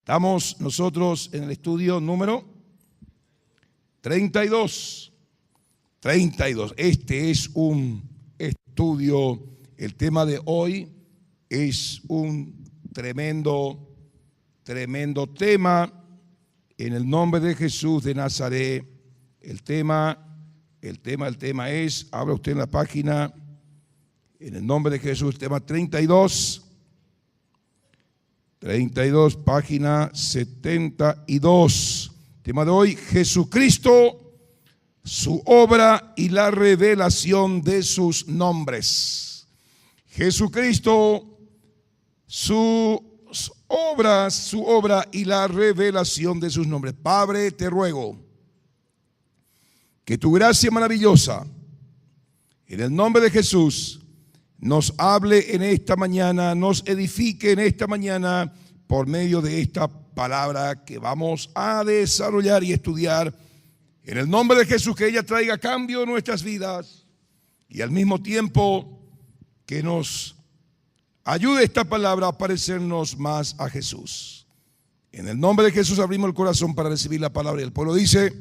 Estamos nosotros en el estudio número 32. Este es un estudio, el tema de hoy es un tremendo tema. En el nombre de Jesús de Nazaret, el tema es, abra usted en la página, en el nombre de Jesús, tema 32, página 72. Tema de hoy, Jesucristo, su obra y la revelación de sus nombres. Jesucristo, su obra y la revelación de sus nombres. Padre, te ruego que tu gracia maravillosa, en el nombre de Jesús, nos hable en esta mañana, nos edifique en esta mañana por medio de esta palabra que vamos a desarrollar y estudiar. En el nombre de Jesús, que ella traiga cambio en nuestras vidas y al mismo tiempo que nos ayude esta palabra a parecernos más a Jesús. En el nombre de Jesús abrimos el corazón para recibir la palabra y el pueblo dice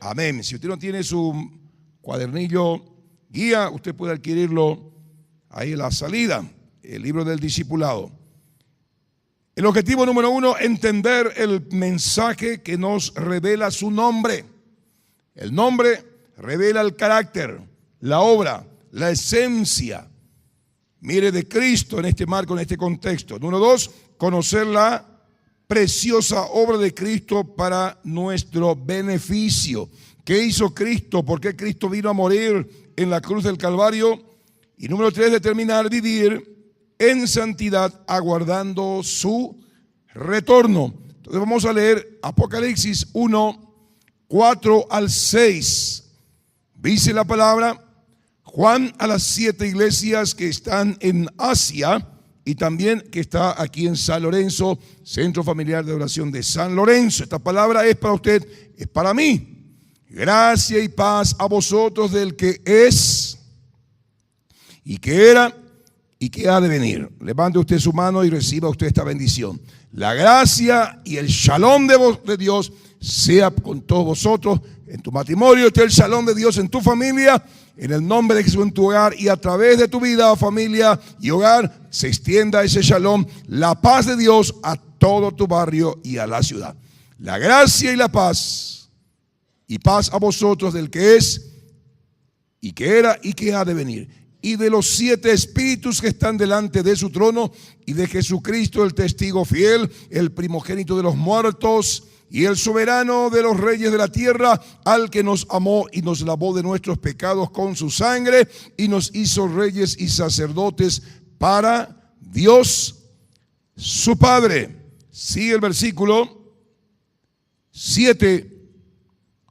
amén. Si usted no tiene su cuadernillo guía, usted puede adquirirlo ahí en la salida, el libro del discipulado. El objetivo número 1, entender el mensaje que nos revela su nombre. El nombre revela el carácter, la obra, la esencia, mire, de Cristo en este marco, en este contexto. Número 2, conocer la preciosa obra de Cristo para nuestro beneficio. ¿Qué hizo Cristo? ¿Por qué Cristo vino a morir en la cruz del Calvario? Y número 3, determinar vivir en santidad aguardando su retorno. Entonces vamos a leer Apocalipsis 1, 4 al 6. Dice la palabra: Juan a las 7 iglesias que están en Asia y también que está aquí en San Lorenzo, Centro Familiar de Oración de San Lorenzo. Esta palabra es para usted, es para mí. Gracia y paz a vosotros del que es y que era y que ha de venir. Levante usted su mano y reciba usted esta bendición. La gracia y el shalom de Dios sea con todos vosotros. En tu matrimonio esté el shalom de Dios, en tu familia, en el nombre de Jesús, en tu hogar, y a través de tu vida, familia y hogar se extienda ese shalom, la paz de Dios a todo tu barrio y a la ciudad. La gracia y la paz, y paz a vosotros del que es y que era y que ha de venir, y de los 7 espíritus que están delante de su trono, y de Jesucristo el testigo fiel, el primogénito de los muertos y el soberano de los reyes de la tierra, al que nos amó y nos lavó de nuestros pecados con su sangre y nos hizo reyes y sacerdotes para Dios su Padre. Sigue el versículo 7.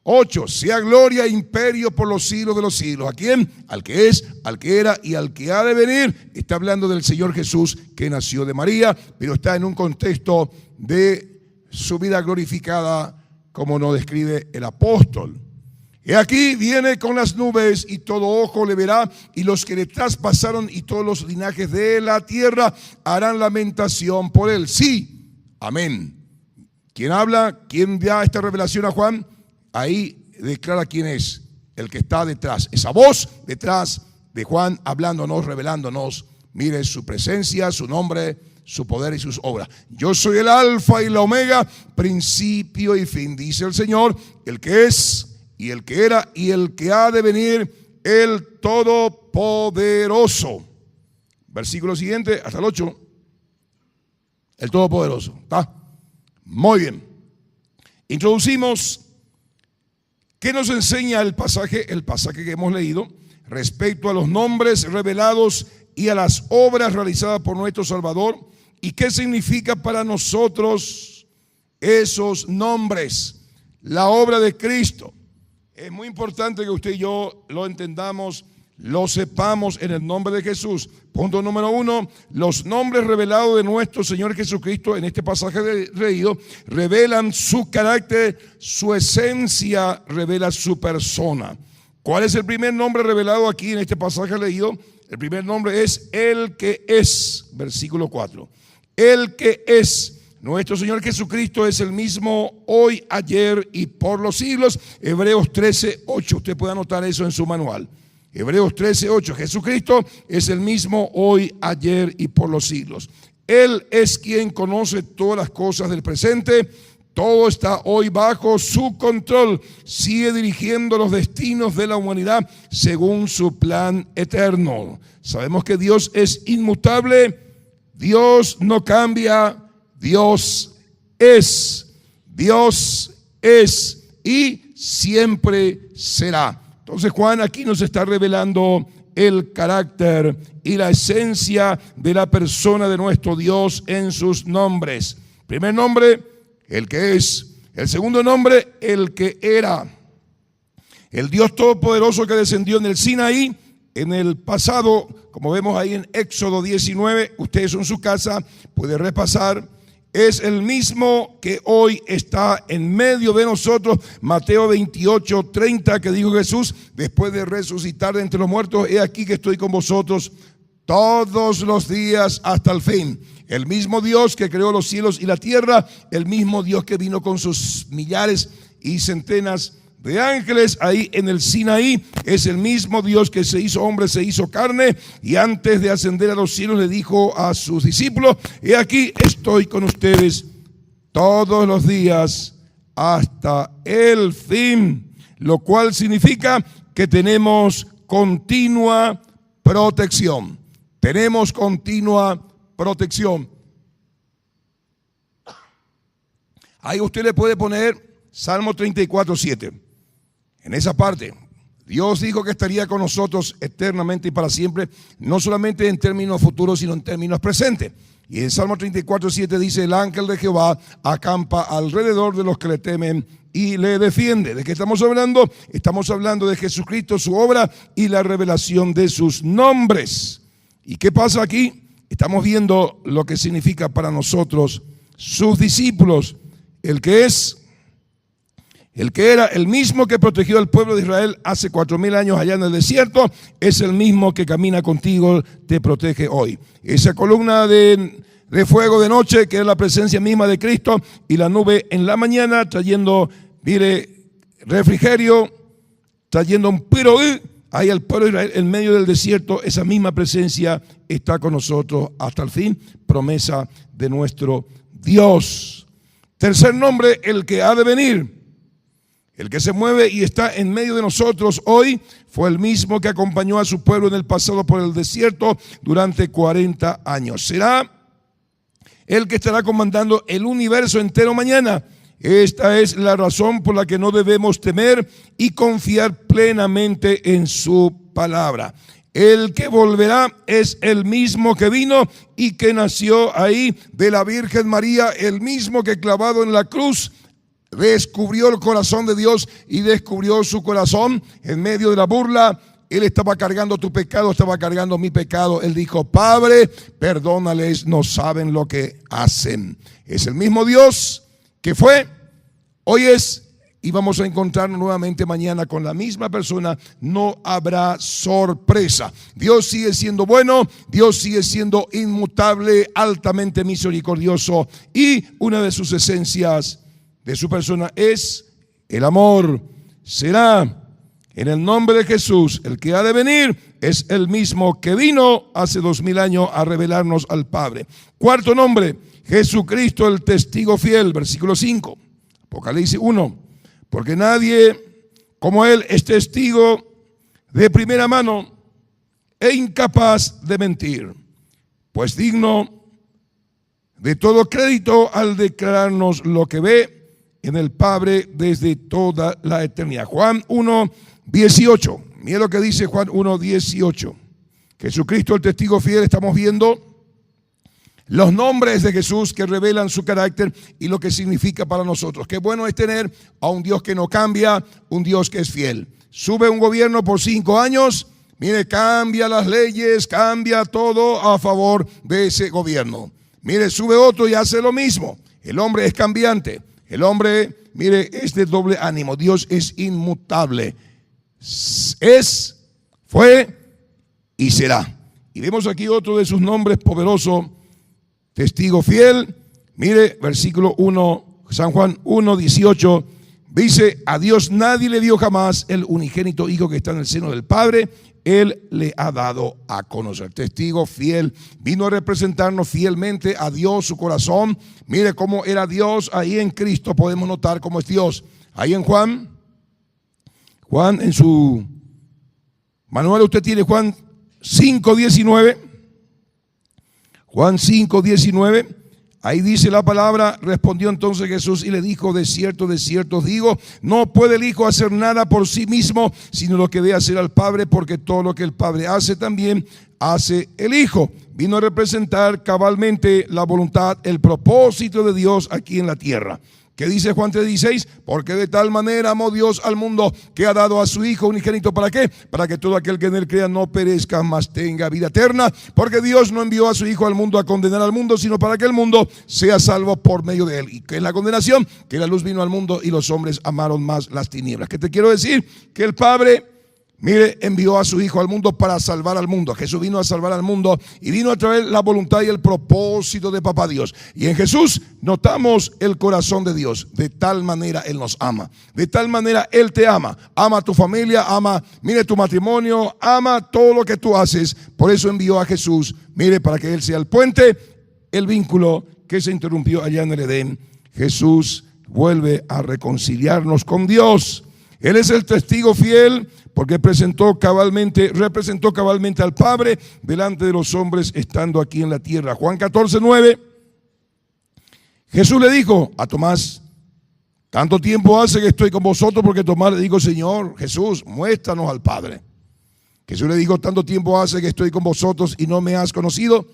8, sea gloria e imperio por los siglos de los siglos. ¿A quién? Al que es, al que era y al que ha de venir. Está hablando del Señor Jesús, que nació de María, pero está en un contexto de su vida glorificada, como nos describe el apóstol. Y aquí viene con las nubes, y todo ojo le verá, y los que le traspasaron y todos los linajes de la tierra harán lamentación por él. Sí, amén. ¿Quién habla? ¿Quién da esta revelación a Juan? Ahí declara quién es el que está detrás. Esa voz detrás de Juan hablándonos, revelándonos. Mire su presencia, su nombre, su poder y sus obras. Yo soy el alfa y la omega, principio y fin, dice el Señor, el que es y el que era y el que ha de venir, el Todopoderoso. Versículo siguiente, hasta el 8. El Todopoderoso. ¿Está? Muy bien. Introducimos. ¿Qué nos enseña el pasaje que hemos leído respecto a los nombres revelados y a las obras realizadas por nuestro Salvador? ¿Y qué significa para nosotros esos nombres? La obra de Cristo. Es muy importante que usted y yo lo entendamos, lo sepamos en el nombre de Jesús. Punto número 1, los nombres revelados de nuestro Señor Jesucristo en este pasaje leído revelan su carácter, su esencia, revela su persona. ¿Cuál es el primer nombre revelado aquí en este pasaje leído? El primer nombre es el que es, versículo 4. El que es Nuestro Señor Jesucristo es el mismo hoy, ayer y por los siglos. Hebreos 13:8. Usted puede anotar eso en su manual. Hebreos 13:8. Jesucristo es el mismo hoy, ayer y por los siglos. Él es quien conoce todas las cosas del presente. Todo está hoy bajo su control. Sigue dirigiendo los destinos de la humanidad según su plan eterno. Sabemos que Dios es inmutable. Dios no cambia. Dios es y siempre será. Entonces Juan aquí nos está revelando el carácter y la esencia de la persona de nuestro Dios en sus nombres. Primer nombre, el que es. El segundo nombre, el que era. El Dios Todopoderoso que descendió en el Sinaí en el pasado, como vemos ahí en Éxodo 19, ustedes en su casa pueden repasar. Es el mismo que hoy está en medio de nosotros. Mateo 28:30, que dijo Jesús después de resucitar de entre los muertos: he aquí que estoy con vosotros todos los días hasta el fin. El mismo Dios que creó los cielos y la tierra, el mismo Dios que vino con sus millares y centenas de ángeles ahí en el Sinaí, es el mismo Dios que se hizo hombre, se hizo carne, y antes de ascender a los cielos le dijo a sus discípulos: he aquí estoy con ustedes todos los días hasta el fin, lo cual significa que tenemos continua protección. Tenemos continua protección. Ahí usted le puede poner Salmo 34:7. En esa parte, Dios dijo que estaría con nosotros eternamente y para siempre, no solamente en términos futuros, sino en términos presentes. Y en Salmo 34:7 dice: el ángel de Jehová acampa alrededor de los que le temen y le defiende. ¿De qué estamos hablando? Estamos hablando de Jesucristo, su obra y la revelación de sus nombres. ¿Y qué pasa aquí? Estamos viendo lo que significa para nosotros, sus discípulos, el que es, el que era, el mismo que protegió al pueblo de Israel hace 4000 años allá en el desierto, es el mismo que camina contigo, te protege hoy. Esa columna de fuego de noche, que es la presencia misma de Cristo, y la nube en la mañana trayendo, mire, refrigerio, trayendo un piroí, ahí al pueblo de Israel en medio del desierto. Esa misma presencia está con nosotros hasta el fin, promesa de nuestro Dios. Tercer nombre, el que ha de venir. El que se mueve y está en medio de nosotros hoy fue el mismo que acompañó a su pueblo en el pasado por el desierto durante 40 años. Será el que estará comandando el universo entero mañana. Esta es la razón por la que no debemos temer y confiar plenamente en su palabra. El que volverá es el mismo que vino y que nació ahí de la Virgen María, el mismo que clavado en la cruz descubrió el corazón de Dios y descubrió su corazón en medio de la burla. Él estaba cargando tu pecado, estaba cargando mi pecado. Él dijo: Padre, perdónales, no saben lo que hacen. Es el mismo Dios que fue, hoy es, y vamos a encontrarnos nuevamente mañana con la misma persona. No habrá sorpresa. Dios sigue siendo bueno, Dios sigue siendo inmutable, altamente misericordioso, y una de sus esencias de su persona es el amor. Será en el nombre de Jesús. El que ha de venir es el mismo que vino hace 2000 años a revelarnos al Padre. Cuarto nombre, Jesucristo, el testigo fiel. Versículo 5, Apocalipsis 1. Porque nadie como Él es testigo de primera mano e incapaz de mentir, pues digno de todo crédito al declararnos lo que ve en el Padre desde toda la eternidad. Juan 1:18. Mira lo que dice Juan 1:18. Jesucristo, el testigo fiel. Estamos viendo los nombres de Jesús que revelan su carácter y lo que significa para nosotros. Qué bueno es tener a un Dios que no cambia, un Dios que es fiel. Sube un gobierno por 5 años, mire, cambia las leyes, cambia todo a favor de ese gobierno. Mire, sube otro y hace lo mismo. El hombre es cambiante. El hombre, mire, es de doble ánimo. Dios es inmutable. Es, fue y será. Y vemos aquí otro de sus nombres poderoso: testigo fiel, Mire, versículo 1, San Juan 1:18, dice: a Dios nadie le dio jamás el unigénito Hijo que está en el seno del Padre, Él le ha dado a conocer. Testigo fiel, vino a representarnos fielmente a Dios, su corazón. Mire cómo era Dios ahí en Cristo, podemos notar cómo es Dios. Ahí en Juan en su manual usted tiene Juan 5:19. Juan 5:19. Ahí dice la palabra: respondió entonces Jesús y le dijo: de cierto os digo, no puede el Hijo hacer nada por sí mismo, sino lo que debe hacer al Padre, porque todo lo que el Padre hace también hace el Hijo. Vino a representar cabalmente la voluntad, el propósito de Dios aquí en la tierra. ¿Qué dice Juan 3:16? Porque de tal manera amó Dios al mundo que ha dado a su Hijo unigénito. ¿Para qué? Para que todo aquel que en él crea no perezca, mas tenga vida eterna. Porque Dios no envió a su Hijo al mundo a condenar al mundo, sino para que el mundo sea salvo por medio de él. ¿Y qué es la condenación? Que la luz vino al mundo y los hombres amaron más las tinieblas. ¿Qué te quiero decir? Que el Padre, mire, envió a su Hijo al mundo para salvar al mundo. Jesús vino a salvar al mundo y vino a traer la voluntad y el propósito de Papá Dios. Y en Jesús notamos el corazón de Dios. De tal manera Él nos ama. De tal manera Él te ama. Ama a tu familia, ama, mire, tu matrimonio, ama todo lo que tú haces. Por eso envió a Jesús, mire, para que Él sea el puente, el vínculo que se interrumpió allá en el Edén. Jesús vuelve a reconciliarnos con Dios. Él es el testigo fiel, porque representó cabalmente al Padre delante de los hombres estando aquí en la tierra. Juan 14:9. Jesús le dijo a Tomás: tanto tiempo hace que estoy con vosotros, porque Tomás le dijo: Señor Jesús, muéstranos al Padre. Jesús le dijo: tanto tiempo hace que estoy con vosotros y no me has conocido,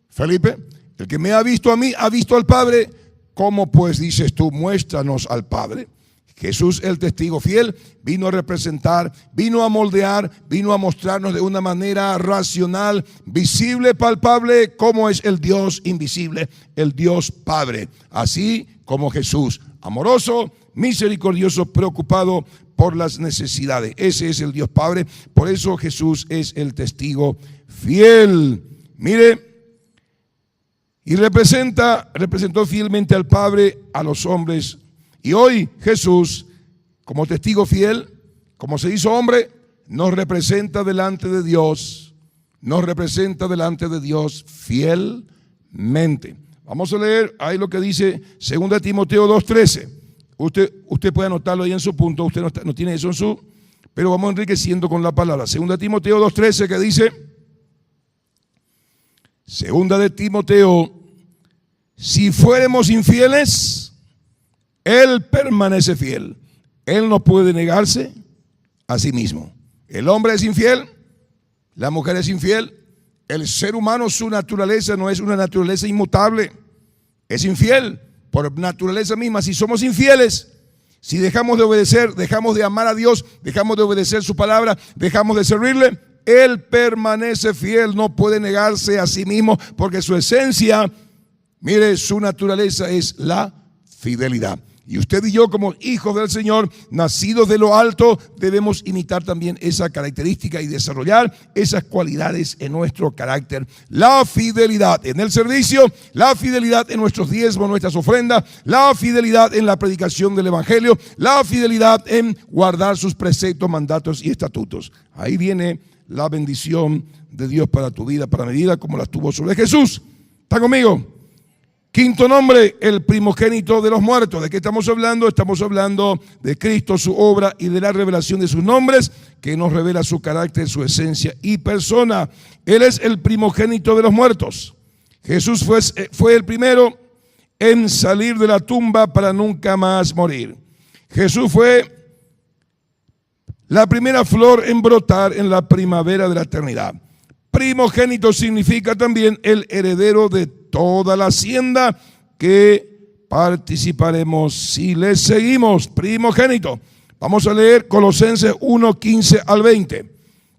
Felipe. El que me ha visto a mí ha visto al Padre. ¿Cómo pues dices tú, muéstranos al Padre? Jesús, el testigo fiel, vino a representar, vino a moldear, vino a mostrarnos de una manera racional, visible, palpable, cómo es el Dios invisible, el Dios Padre. Así como Jesús, amoroso, misericordioso, preocupado por las necesidades. Ese es el Dios Padre. Por eso Jesús es el testigo fiel. Mire, y representó fielmente al Padre, a los hombres. Y hoy Jesús, como testigo fiel, como se hizo hombre, nos representa delante de Dios. Nos representa delante de Dios fielmente. Vamos a leer ahí lo que dice 2 Timoteo 2:13. Usted puede anotarlo ahí en su punto. Usted no tiene eso en su, pero vamos enriqueciendo con la palabra. 2 Timoteo 2:13, que dice: 2 Timoteo: si fuéramos infieles, Él permanece fiel. Él no puede negarse a sí mismo. El hombre es infiel, la mujer es infiel. El ser humano, su naturaleza no es una naturaleza inmutable. Es infiel por naturaleza misma. Si somos infieles, si dejamos de obedecer, dejamos de amar a Dios, dejamos de obedecer su palabra, dejamos de servirle, Él permanece fiel. No puede negarse a sí mismo, porque su esencia, mire, su naturaleza es la fidelidad. Y usted y yo, como hijos del Señor, nacidos de lo alto, debemos imitar también esa característica y desarrollar esas cualidades en nuestro carácter. La fidelidad en el servicio, la fidelidad en nuestros diezmos, nuestras ofrendas, la fidelidad en la predicación del Evangelio, la fidelidad en guardar sus preceptos, mandatos y estatutos. Ahí viene la bendición de Dios para tu vida, para mi vida, como la tuvo sobre Jesús. ¿Está conmigo? Quinto nombre, el primogénito de los muertos. ¿De qué estamos hablando? Estamos hablando de Cristo, su obra y de la revelación de sus nombres, que nos revela su carácter, su esencia y persona. Él es el primogénito de los muertos. Jesús fue el primero en salir de la tumba para nunca más morir. Jesús fue la primera flor en brotar en la primavera de la eternidad. Primogénito significa también el heredero de toda la hacienda que participaremos si le seguimos. Primogénito. Vamos a leer Colosenses 1:15 al 20.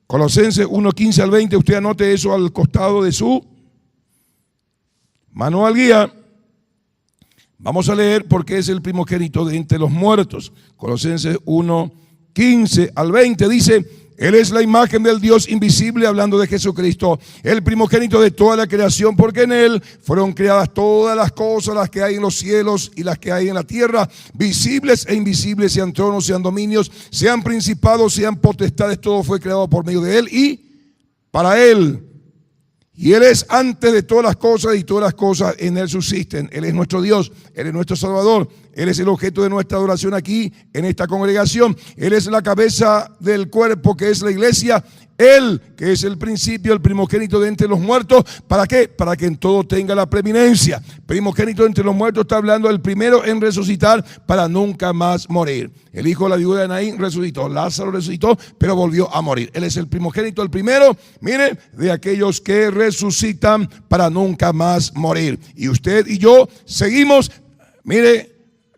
Colosenses 1:15 al 20. Usted anote eso al costado de su manual guía. Vamos a leer porque es el primogénito de entre los muertos. Colosenses 1:15 al 20 dice: Él es la imagen del Dios invisible, hablando de Jesucristo, el primogénito de toda la creación, porque en Él fueron creadas todas las cosas, las que hay en los cielos y las que hay en la tierra, visibles e invisibles, sean tronos, sean dominios, sean principados, sean potestades, todo fue creado por medio de Él y para Él. Y Él es antes de todas las cosas y todas las cosas en Él subsisten. Él es nuestro Dios, Él es nuestro Salvador. Él es el objeto de nuestra adoración aquí, en esta congregación. Él es la cabeza del cuerpo que es la iglesia. Él, que es el principio, el primogénito de entre los muertos. ¿Para qué? Para que en todo tenga la preeminencia. Primogénito de entre los muertos está hablando del primero en resucitar para nunca más morir. El hijo de la viuda de Naín resucitó. Lázaro resucitó, pero volvió a morir. Él es el primogénito, el primero, mire, de aquellos que resucitan para nunca más morir. Y usted y yo seguimos, mire,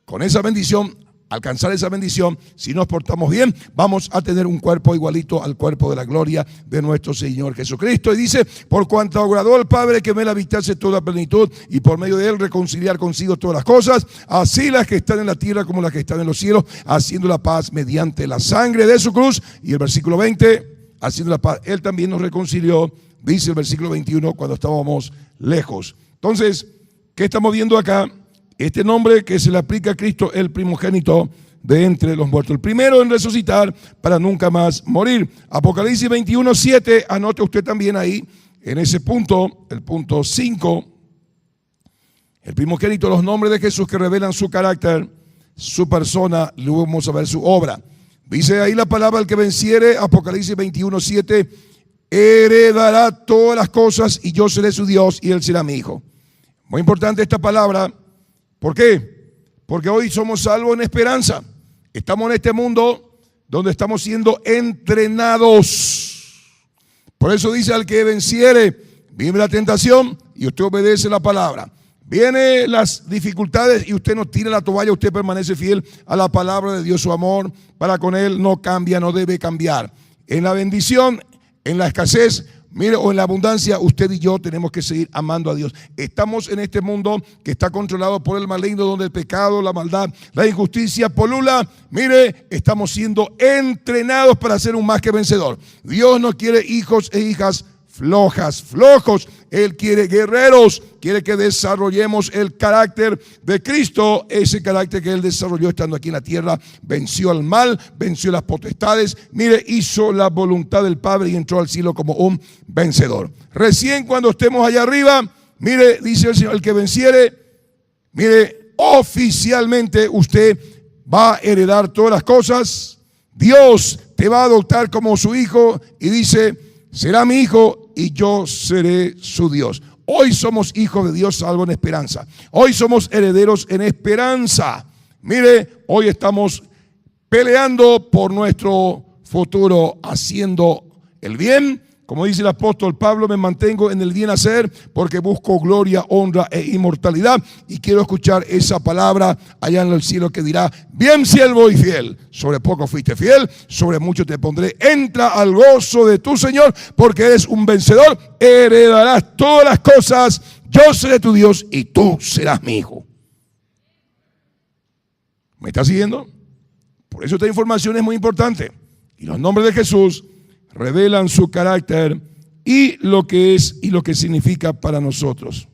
con esa bendición, alcanzar esa bendición. Si nos portamos bien, vamos a tener un cuerpo igualito al cuerpo de la gloria de nuestro Señor Jesucristo. Y dice, por cuanto agradó al Padre que me la habitase toda plenitud, y por medio de Él reconciliar consigo todas las cosas, así las que están en la tierra como las que están en los cielos, haciendo la paz mediante la sangre de su cruz. Y el versículo 20, haciendo la paz, Él también nos reconcilió, dice el versículo 21, cuando estábamos lejos. Entonces, ¿qué estamos viendo acá? Este nombre que se le aplica a Cristo, el primogénito de entre los muertos, el primero en resucitar para nunca más morir. Apocalipsis 21:7, anote usted también ahí, en ese punto, el punto 5, el primogénito, los nombres de Jesús que revelan su carácter, su persona, luego vamos a ver su obra. Dice ahí la palabra, el que venciere, Apocalipsis 21:7, heredará todas las cosas y yo seré su Dios y él será mi hijo. Muy importante esta palabra. ¿Por qué? Porque hoy somos salvos en esperanza. Estamos en este mundo donde estamos siendo entrenados. Por eso dice, al que venciere, viene la tentación y usted obedece la palabra. Vienen las dificultades y usted no tira la toalla, usted permanece fiel a la palabra de Dios, su amor para con Él no cambia, no debe cambiar. En la bendición, en la escasez, mire, o en la abundancia, usted y yo tenemos que seguir amando a Dios. Estamos en este mundo que está controlado por el maligno, donde el pecado, la maldad, la injusticia polula. Mire, estamos siendo entrenados para ser un más que vencedor. Dios no quiere hijos e hijas flojos. Él quiere guerreros, quiere que desarrollemos el carácter de Cristo, ese carácter que Él desarrolló estando aquí en la tierra. Venció al mal, venció las potestades, mire, hizo la voluntad del Padre y entró al cielo como un vencedor. Recién cuando estemos allá arriba, mire, dice el Señor, el que venciere, mire, oficialmente usted va a heredar todas las cosas. Dios te va a adoptar como su hijo y dice, será mi hijo y yo seré su Dios. Hoy somos hijos de Dios, salvo en esperanza. Hoy somos herederos en esperanza. Mire, hoy estamos peleando por nuestro futuro, haciendo el bien. Como dice el apóstol Pablo, me mantengo en el bien hacer porque busco gloria, honra e inmortalidad. Y quiero escuchar esa palabra allá en el cielo que dirá, bien siervo y fiel, sobre poco fuiste fiel, sobre mucho te pondré. Entra al gozo de tu Señor porque eres un vencedor, heredarás todas las cosas. Yo seré tu Dios y tú serás mi hijo. ¿Me estás siguiendo? Por eso esta información es muy importante. Y los nombres de Jesús revelan su carácter y lo que es y lo que significa para nosotros.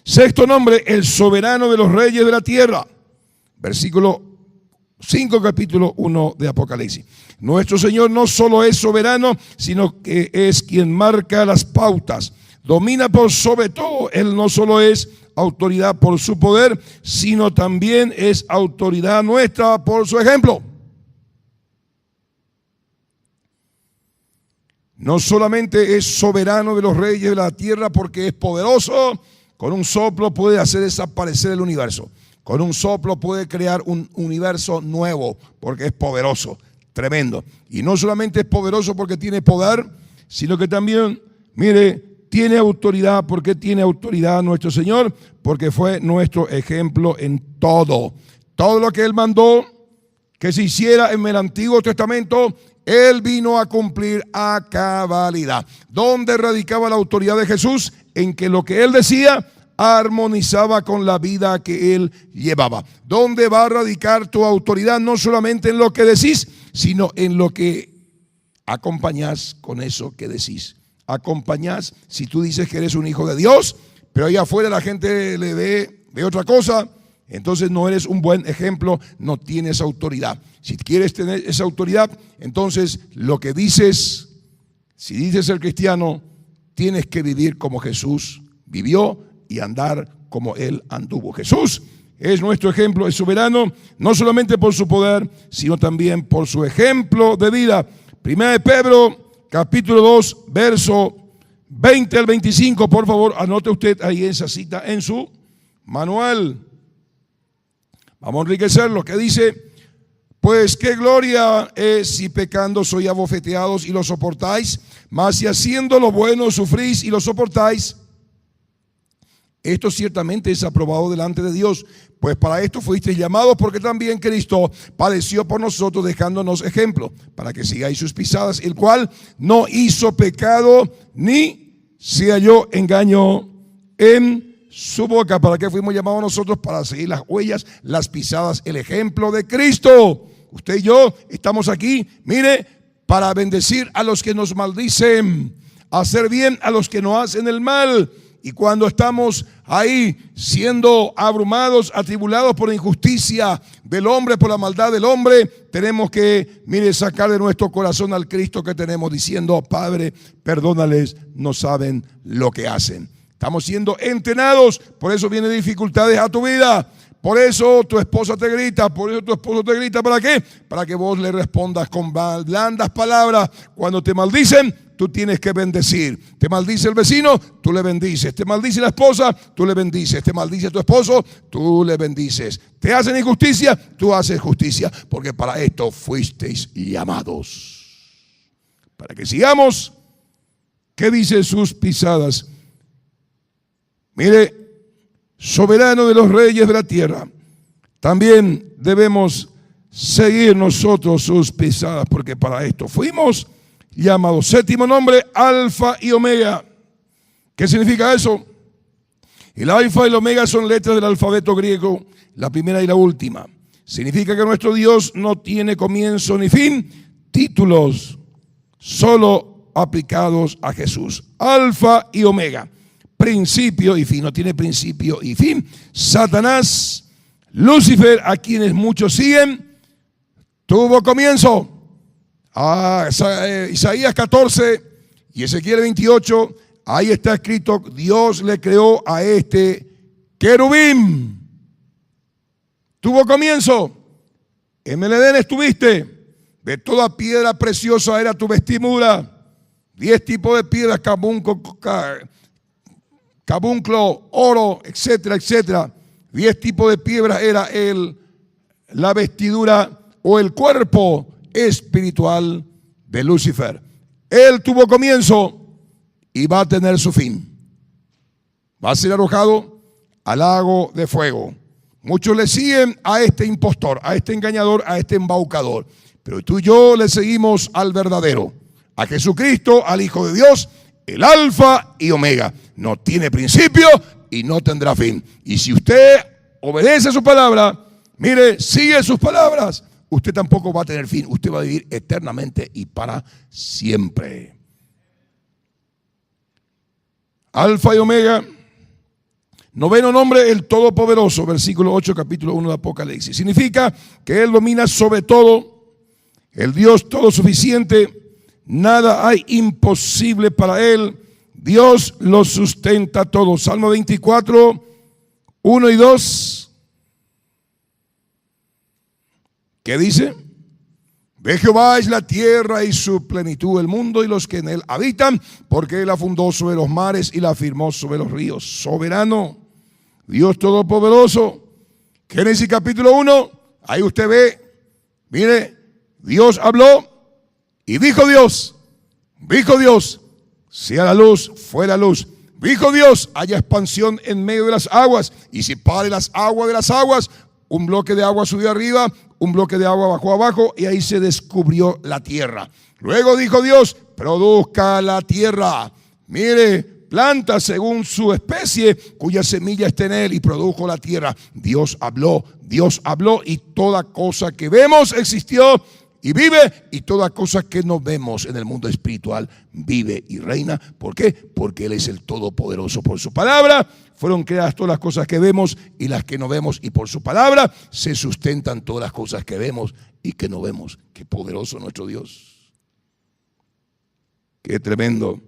Sexto nombre, el soberano de los reyes de la tierra. Versículo 5, capítulo 1 de Apocalipsis. Nuestro Señor no solo es soberano, sino que es quien marca las pautas. Domina por sobre todo. Él no solo es autoridad por su poder, sino también es autoridad nuestra por su ejemplo. No solamente es soberano de los reyes de la tierra porque es poderoso, con un soplo puede hacer desaparecer el universo. Con un soplo puede crear un universo nuevo porque es poderoso, tremendo. Y no solamente es poderoso porque tiene poder, sino que también, mire, tiene autoridad. ¿Por qué tiene autoridad nuestro Señor? Porque fue nuestro ejemplo en todo. Todo lo que Él mandó que se hiciera en el Antiguo Testamento, Él vino a cumplir a cabalidad. ¿Dónde radicaba la autoridad de Jesús? En que lo que Él decía armonizaba con la vida que Él llevaba. ¿Dónde va a radicar tu autoridad? No solamente en lo que decís, sino en lo que acompañás con eso que decís. Acompañás si tú dices que eres un hijo de Dios, pero allá afuera la gente le ve otra cosa. Entonces no eres un buen ejemplo, no tienes autoridad. Si quieres tener esa autoridad, entonces lo que dices, si dices ser cristiano, tienes que vivir como Jesús vivió y andar como Él anduvo. Jesús es nuestro ejemplo, es soberano, no solamente por su poder, sino también por su ejemplo de vida. Primera de Pedro, capítulo 2, verso 20 al 25, por favor, anote usted ahí esa cita en su manual. Vamos a enriquecerlo, que dice: pues qué gloria es si pecando sois abofeteados y lo soportáis, mas si haciendo lo bueno sufrís y lo soportáis, esto ciertamente es aprobado delante de Dios, pues para esto fuisteis llamados, porque también Cristo padeció por nosotros, dejándonos ejemplo, para que sigáis sus pisadas, el cual no hizo pecado, ni se halló engaño en su boca. ¿Para qué fuimos llamados nosotros? Para seguir las huellas, las pisadas, el ejemplo de Cristo. Usted y yo estamos aquí, mire, para bendecir a los que nos maldicen, hacer bien a los que nos hacen el mal. Y cuando estamos ahí siendo abrumados, atribulados por la injusticia del hombre, por la maldad del hombre, tenemos que, mire, sacar de nuestro corazón al Cristo que tenemos, diciendo: Padre, perdónales, no saben lo que hacen. Estamos siendo entrenados, por eso vienen dificultades a tu vida. Por eso tu esposa te grita, por eso tu esposo te grita. ¿Para qué? Para que vos le respondas con blandas palabras. Cuando te maldicen, tú tienes que bendecir. Te maldice el vecino, tú le bendices. Te maldice la esposa, tú le bendices. Te maldice tu esposo, tú le bendices. Te hacen injusticia, tú haces justicia. Porque para esto fuisteis llamados. Para que sigamos. ¿Qué dice sus pisadas? Mire, soberano de los reyes de la tierra, también debemos seguir nosotros sus pisadas, porque para esto fuimos llamados. Séptimo nombre, Alfa y Omega. ¿Qué significa eso? El Alfa y el Omega son letras del alfabeto griego, la primera y la última. Significa que nuestro Dios no tiene comienzo ni fin, títulos solo aplicados a Jesús. Alfa y Omega. Principio y fin, no tiene principio y fin. Satanás, Lucifer, a quienes muchos siguen, tuvo comienzo. Isaías 14 y Ezequiel 28, ahí está escrito: Dios le creó a este querubín. Tuvo comienzo. En el Edén estuviste, de toda piedra preciosa era tu vestidura. 10 tipos de piedras, cabunclo, oro, etcétera, etcétera. 10 tipos de piedras era la vestidura o el cuerpo espiritual de Lucifer. Él tuvo comienzo y va a tener su fin. Va a ser arrojado al lago de fuego. Muchos le siguen a este impostor, a este engañador, a este embaucador. Pero tú y yo le seguimos al verdadero, a Jesucristo, al Hijo de Dios, el Alfa y Omega. No tiene principio y no tendrá fin. Y si usted obedece su palabra, mire, sigue sus palabras, usted tampoco va a tener fin. Usted va a vivir eternamente y para siempre. Alfa y Omega. Noveno nombre, el Todopoderoso, versículo 8, capítulo 1 de Apocalipsis. Significa que Él domina sobre todo, el Dios todo suficiente. Nada hay imposible para Él. Dios lo sustenta todo. Salmo 24, 1 y 2. ¿Qué dice? De Jehová es la tierra y su plenitud, el mundo y los que en él habitan, porque Él la fundó sobre los mares y la firmó sobre los ríos. Soberano, Dios todopoderoso. Génesis capítulo 1, ahí usted ve, mire, Dios habló y dijo Dios, sea la luz, fue la luz. Dijo Dios, haya expansión en medio de las aguas, y separe las aguas de las aguas. Un bloque de agua subió arriba, un bloque de agua bajó abajo, y ahí se descubrió la tierra. Luego dijo Dios, produzca la tierra, mire, planta según su especie, cuya semilla esté en él, y produjo la tierra. Dios habló, y toda cosa que vemos existió y vive, y toda cosa que no vemos en el mundo espiritual vive y reina. ¿Por qué? Porque Él es el Todopoderoso. Por su palabra fueron creadas todas las cosas que vemos y las que no vemos, y por su palabra se sustentan todas las cosas que vemos y que no vemos. Qué poderoso nuestro Dios. Qué tremendo,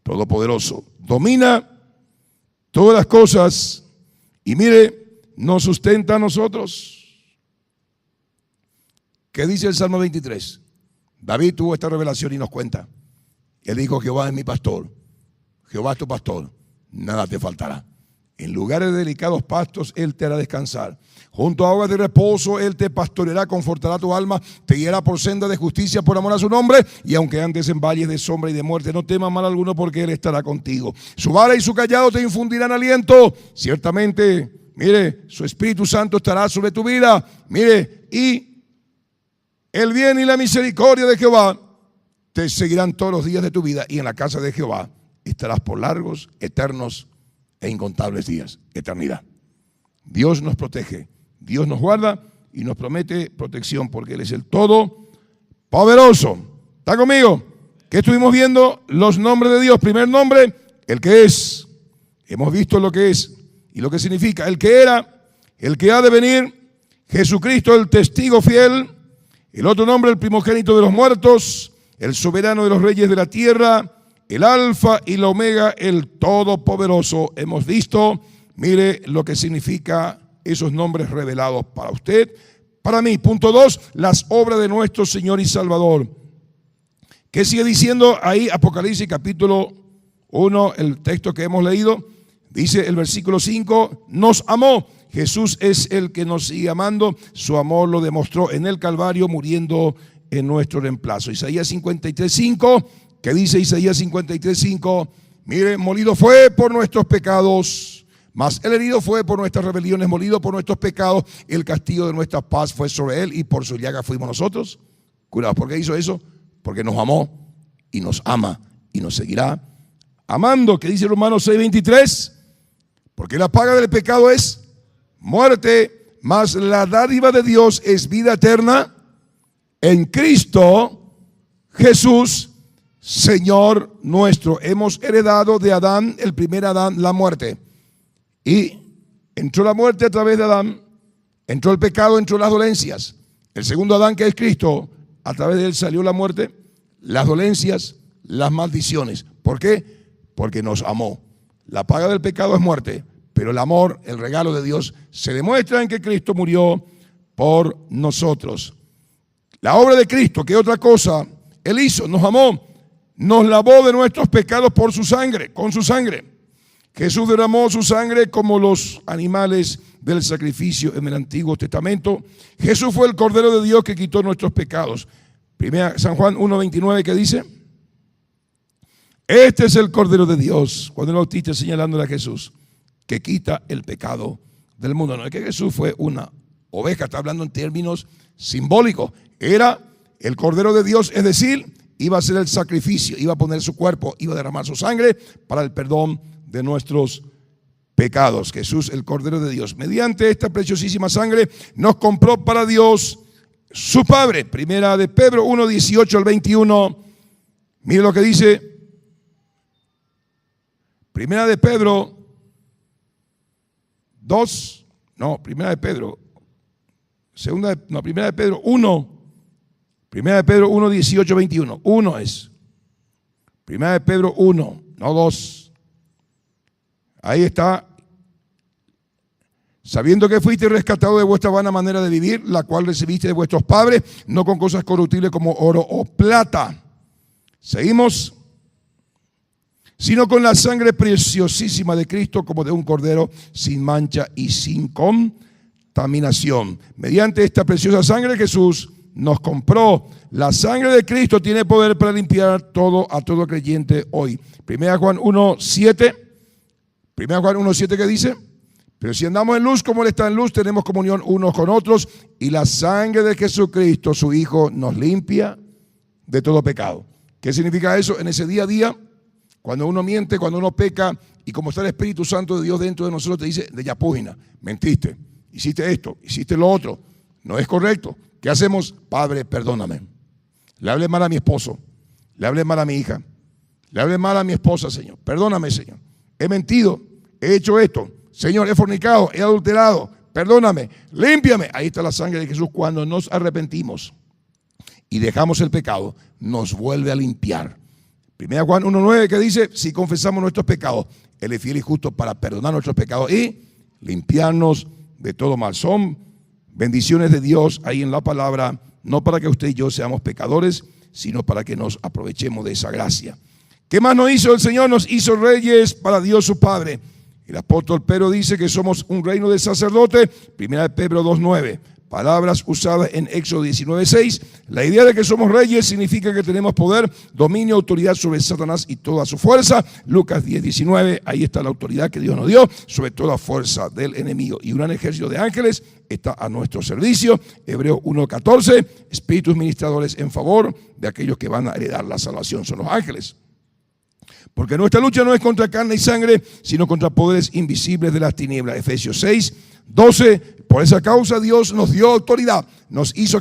todopoderoso. Domina todas las cosas y mire, nos sustenta a nosotros. ¿Qué dice el Salmo 23? David tuvo esta revelación y nos cuenta. Él dijo: Jehová es mi pastor, Jehová es tu pastor, nada te faltará. En lugares de delicados pastos Él te hará descansar. Junto a aguas de reposo Él te pastoreará, confortará tu alma, te guiará por senda de justicia por amor a su nombre. Y aunque andes en valles de sombra y de muerte, no temas mal alguno, porque Él estará contigo. Su vara y su cayado te infundirán aliento. Ciertamente, mire, su Espíritu Santo estará sobre tu vida. Mire, y el bien y la misericordia de Jehová te seguirán todos los días de tu vida, y en la casa de Jehová estarás por largos, eternos e incontables días. Eternidad. Dios nos protege, Dios nos guarda y nos promete protección, porque Él es el Todopoderoso. ¿Está conmigo? ¿Qué estuvimos viendo? Los nombres de Dios. Primer nombre, el que es. Hemos visto lo que es y lo que significa. El que era, el que ha de venir, Jesucristo, el testigo fiel. El otro nombre, el primogénito de los muertos, el soberano de los reyes de la tierra, el alfa y la omega, el todopoderoso. Hemos visto, mire lo que significa esos nombres revelados para usted, para mí. Punto 2, las obras de nuestro Señor y Salvador. ¿Qué sigue diciendo ahí? Apocalipsis capítulo 1, el texto que hemos leído. Dice el versículo 5, nos amó. Jesús es el que nos sigue amando. Su amor lo demostró en el Calvario, muriendo en nuestro reemplazo. Isaías 53:5, que dice Isaías 53:5, mire, molido fue por nuestros pecados, mas el herido fue por nuestras rebeliones, molido por nuestros pecados, el castigo de nuestra paz fue sobre él, y por su llaga fuimos nosotros curados. ¿Por qué hizo eso? Porque nos amó y nos ama y nos seguirá amando. ¿Qué dice Romanos 6:23? Porque la paga del pecado es muerte, mas la dádiva de Dios es vida eterna en Cristo Jesús, Señor nuestro. Hemos heredado de Adán, el primer Adán, la muerte. Y entró la muerte a través de Adán, entró el pecado, entró las dolencias. El segundo Adán, que es Cristo, a través de él salió la muerte, las dolencias, las maldiciones. ¿Por qué? Porque nos amó. La paga del pecado es muerte, pero el amor, el regalo de Dios, se demuestra en que Cristo murió por nosotros. La obra de Cristo, ¿qué otra cosa Él hizo? Nos amó, nos lavó de nuestros pecados por su sangre, con su sangre. Jesús derramó su sangre como los animales del sacrificio en el Antiguo Testamento. Jesús fue el Cordero de Dios que quitó nuestros pecados. Primera San Juan 1:29, ¿qué dice? Este es el Cordero de Dios, cuando el Bautista señalándole a Jesús, que quita el pecado del mundo. No es que Jesús fue una oveja, está hablando en términos simbólicos. Era el Cordero de Dios, es decir, iba a hacer el sacrificio, iba a poner su cuerpo, iba a derramar su sangre para el perdón de nuestros pecados. Jesús, el Cordero de Dios, mediante esta preciosísima sangre, nos compró para Dios su Padre. Primera de Pedro 1:18 al 21. Mire lo que dice. Primera de Pedro 2, no, Primera de Pedro, Primera de Pedro 1, Primera de Pedro 1, 18, 21, 1 es, Primera de Pedro 1, no 2, ahí está, sabiendo que fuiste rescatado de vuestra vana manera de vivir, la cual recibiste de vuestros padres, no con cosas corruptibles como oro o plata, seguimos, sino con la sangre preciosísima de Cristo, como de un cordero sin mancha y sin contaminación. Mediante esta preciosa sangre Jesús nos compró. La sangre de Cristo tiene poder para limpiar todo a todo creyente hoy. Primera Juan 1:7. Primera Juan 1:7, ¿qué dice? Pero si andamos en luz como Él está en luz, tenemos comunión unos con otros, y la sangre de Jesucristo, su Hijo, nos limpia de todo pecado. ¿Qué significa eso? En ese día a día, cuando uno miente, cuando uno peca, y como está el Espíritu Santo de Dios dentro de nosotros, te dice, de yapúgina, mentiste, hiciste esto, hiciste lo otro, no es correcto, ¿qué hacemos? Padre, perdóname. Le hablé mal a mi esposo, le hablé mal a mi hija, le hablé mal a mi esposa, Señor. Perdóname, Señor. He mentido, he hecho esto. Señor, he fornicado, he adulterado. Perdóname, límpiame. Ahí está la sangre de Jesús. Cuando nos arrepentimos y dejamos el pecado, nos vuelve a limpiar. 1 Juan 1:9 que dice, si confesamos nuestros pecados, Él es fiel y justo para perdonar nuestros pecados y limpiarnos de todo mal. Son bendiciones de Dios ahí en la palabra, no para que usted y yo seamos pecadores, sino para que nos aprovechemos de esa gracia. ¿Qué más nos hizo el Señor? Nos hizo reyes para Dios su Padre. El apóstol Pedro dice que somos un reino de sacerdotes, 1 Pedro 2:9. Palabras usadas en Éxodo 19:6. La idea de que somos reyes significa que tenemos poder, dominio, autoridad sobre Satanás y toda su fuerza. Lucas 10:19, ahí está la autoridad que Dios nos dio sobre toda fuerza del enemigo. Y un gran ejército de ángeles está a nuestro servicio. Hebreos 1:14, espíritus ministradores en favor de aquellos que van a heredar la salvación son los ángeles. Porque nuestra lucha no es contra carne y sangre, sino contra poderes invisibles de las tinieblas. Efesios 6:12. Por esa causa Dios nos dio autoridad. Nos hizo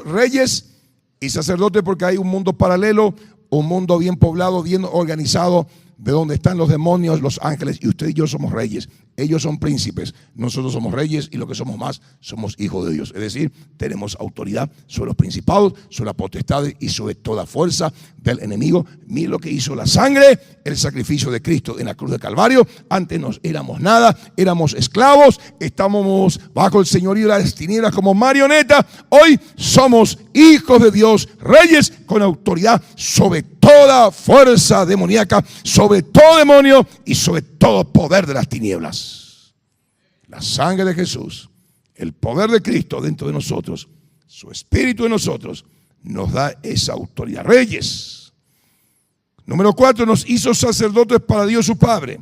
reyes y sacerdotes, porque hay un mundo paralelo, un mundo bien poblado, bien organizado, de donde están los demonios, los ángeles, y usted y yo somos reyes. Ellos son príncipes, nosotros somos reyes, y lo que somos más, somos hijos de Dios. Es decir, tenemos autoridad sobre los principados, sobre las potestades y sobre toda fuerza del enemigo. Mire lo que hizo la sangre, el sacrificio de Cristo en la cruz del Calvario. Antes no éramos nada, éramos esclavos, estábamos bajo el señorío de las tinieblas como marionetas. Hoy somos hijos de Dios, reyes con autoridad sobre toda fuerza demoníaca, sobre todo demonio y sobre todo poder de las tinieblas. La sangre de Jesús, el poder de Cristo dentro de nosotros, su espíritu en nosotros, nos da esa autoridad. Reyes. Número 4, nos hizo sacerdotes para Dios su Padre.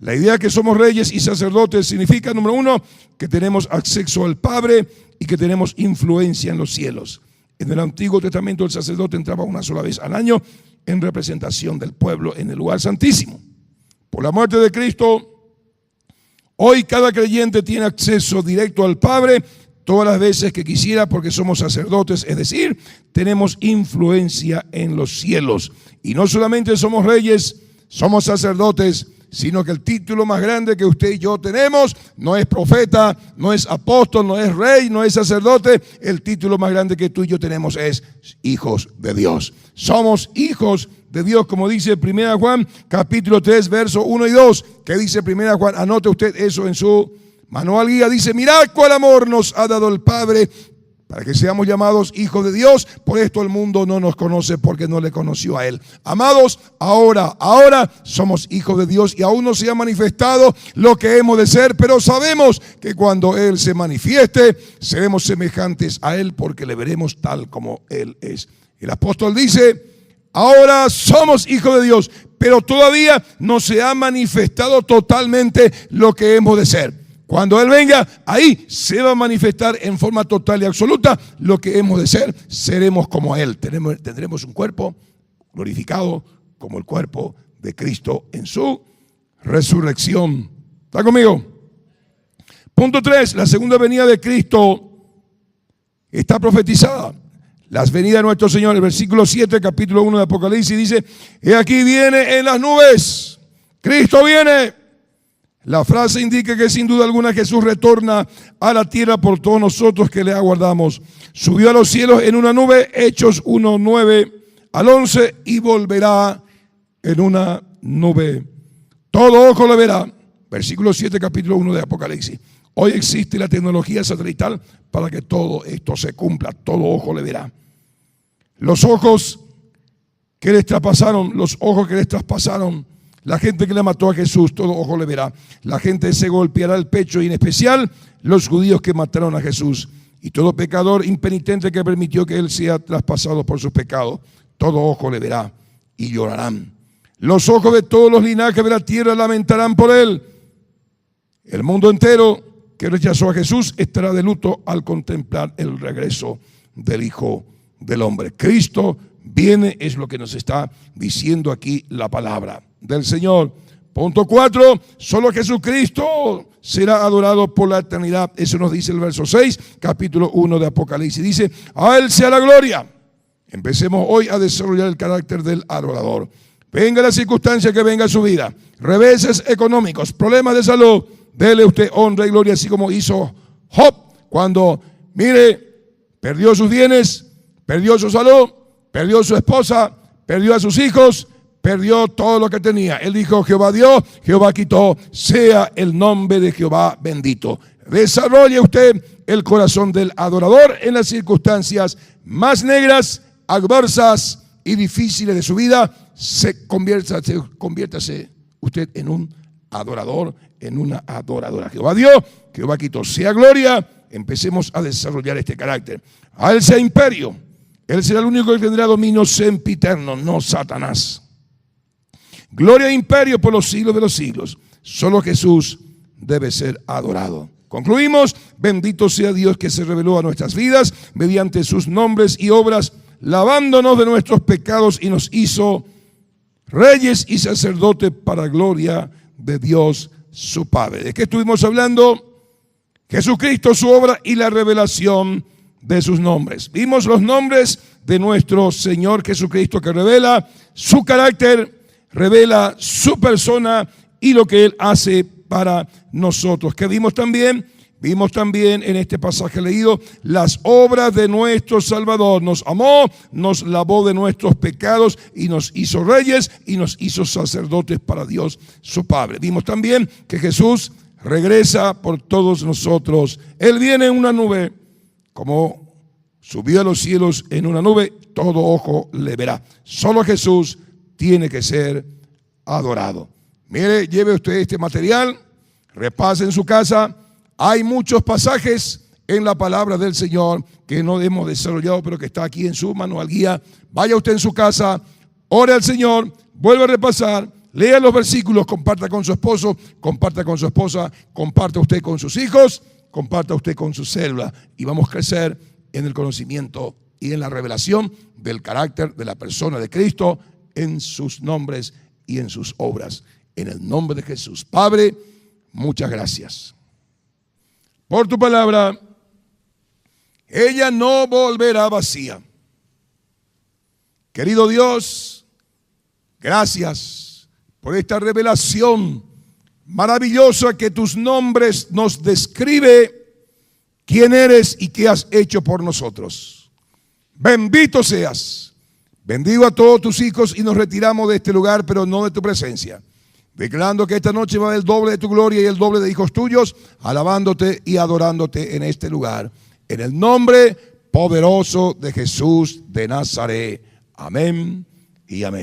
La idea de que somos reyes y sacerdotes significa, número 1, que tenemos acceso al Padre y que tenemos influencia en los cielos. En el Antiguo Testamento el sacerdote entraba una sola vez al año en representación del pueblo en el lugar santísimo. Por la muerte de Cristo, hoy cada creyente tiene acceso directo al Padre todas las veces que quisiera, porque somos sacerdotes, es decir, tenemos influencia en los cielos. Y no solamente somos reyes, somos sacerdotes, sino que el título más grande que usted y yo tenemos no es profeta, no es apóstol, no es rey, no es sacerdote. El título más grande que tú y yo tenemos es hijos de Dios. Somos hijos de Dios, como dice 1 Juan capítulo 3, verso 1 y 2. ¿Qué dice 1 Juan? Anote usted eso en su manual guía. Dice, mirad cuál amor nos ha dado el Padre para que seamos llamados hijos de Dios. Por esto el mundo no nos conoce, porque no le conoció a Él. Amados, ahora somos hijos de Dios, y aún no se ha manifestado lo que hemos de ser, pero sabemos que cuando Él se manifieste, seremos semejantes a Él, porque le veremos tal como Él es. El apóstol dice, ahora somos hijos de Dios, pero todavía no se ha manifestado totalmente lo que hemos de ser. Cuando Él venga, ahí se va a manifestar en forma total y absoluta lo que hemos de ser. Seremos como Él. Tendremos un cuerpo glorificado como el cuerpo de Cristo en su resurrección. ¿Está conmigo? Punto 3. La segunda venida de Cristo está profetizada. Las venidas de nuestro Señor. El versículo 7, capítulo 1 de Apocalipsis dice, he aquí viene en las nubes. Cristo viene. La frase indica que sin duda alguna Jesús retorna a la tierra por todos nosotros que le aguardamos. Subió a los cielos en una nube, Hechos 1, 9 al 11, y volverá en una nube. Todo ojo le verá. Versículo 7, capítulo 1 de Apocalipsis. Hoy existe la tecnología satelital para que todo esto se cumpla. Todo ojo le verá. Los ojos que les traspasaron, la gente que le mató a Jesús, todo ojo le verá. La gente se golpeará el pecho, y en especial los judíos que mataron a Jesús. Y todo pecador impenitente que permitió que Él sea traspasado por sus pecados, todo ojo le verá y llorarán. Los ojos de todos los linajes de la tierra lamentarán por Él. El mundo entero que rechazó a Jesús estará de luto al contemplar el regreso del Hijo del Hombre. Cristo viene, es lo que nos está diciendo aquí la palabra del Señor. Punto 4, solo Jesucristo será adorado por la eternidad. Eso nos dice el verso 6, capítulo 1 de Apocalipsis. Dice, a Él sea la gloria. Empecemos hoy a desarrollar el carácter del adorador. Venga la circunstancia que venga a su vida, reveses económicos, problemas de salud, dele usted honra y gloria, así como hizo Job cuando, mire, perdió sus bienes, perdió su salud, perdió su esposa, perdió a sus hijos, perdió todo lo que tenía. Él dijo, Jehová dio, Jehová quitó, sea el nombre de Jehová bendito. Desarrolle usted el corazón del adorador en las circunstancias más negras, adversas y difíciles de su vida. Conviértase usted en un adorador, en una adoradora. Jehová dio, Jehová quitó, sea gloria. Empecemos a desarrollar este carácter. A Él sea imperio. Él será el único que tendrá dominio sempiterno, no Satanás. Gloria e imperio por los siglos de los siglos. Solo Jesús debe ser adorado. Concluimos. Bendito sea Dios que se reveló a nuestras vidas mediante sus nombres y obras, lavándonos de nuestros pecados y nos hizo reyes y sacerdotes para gloria de Dios su Padre. ¿De qué estuvimos hablando? Jesucristo, su obra y la revelación de sus nombres. Vimos los nombres de nuestro Señor Jesucristo, que revela su carácter, revela su persona y lo que Él hace para nosotros. ¿Qué vimos también? Vimos también en este pasaje leído las obras de nuestro Salvador. Nos amó, nos lavó de nuestros pecados y nos hizo reyes y nos hizo sacerdotes para Dios su Padre. Vimos también que Jesús regresa por todos nosotros. Él viene en una nube, como subió a los cielos en una nube, todo ojo le verá. Solo Jesús tiene que ser adorado. Mire, lleve usted este material, repase en su casa. Hay muchos pasajes en la palabra del Señor que no hemos desarrollado, pero que está aquí en su manual guía. Vaya usted en su casa, ore al Señor, vuelva a repasar, lea los versículos, comparta con su esposo, comparta con su esposa, comparta usted con sus hijos, comparta usted con su célula, y vamos a crecer en el conocimiento y en la revelación del carácter de la persona de Cristo, en sus nombres y en sus obras. En el nombre de Jesús. Padre, muchas gracias por tu palabra. Ella no volverá vacía. Querido Dios, gracias por esta revelación maravillosa que tus nombres nos describe quién eres y qué has hecho por nosotros. Bendito seas. Bendigo a todos tus hijos y nos retiramos de este lugar, pero no de tu presencia. Declarando que esta noche va a haber el doble de tu gloria y el doble de hijos tuyos, alabándote y adorándote en este lugar. En el nombre poderoso de Jesús de Nazaret. Amén y amén.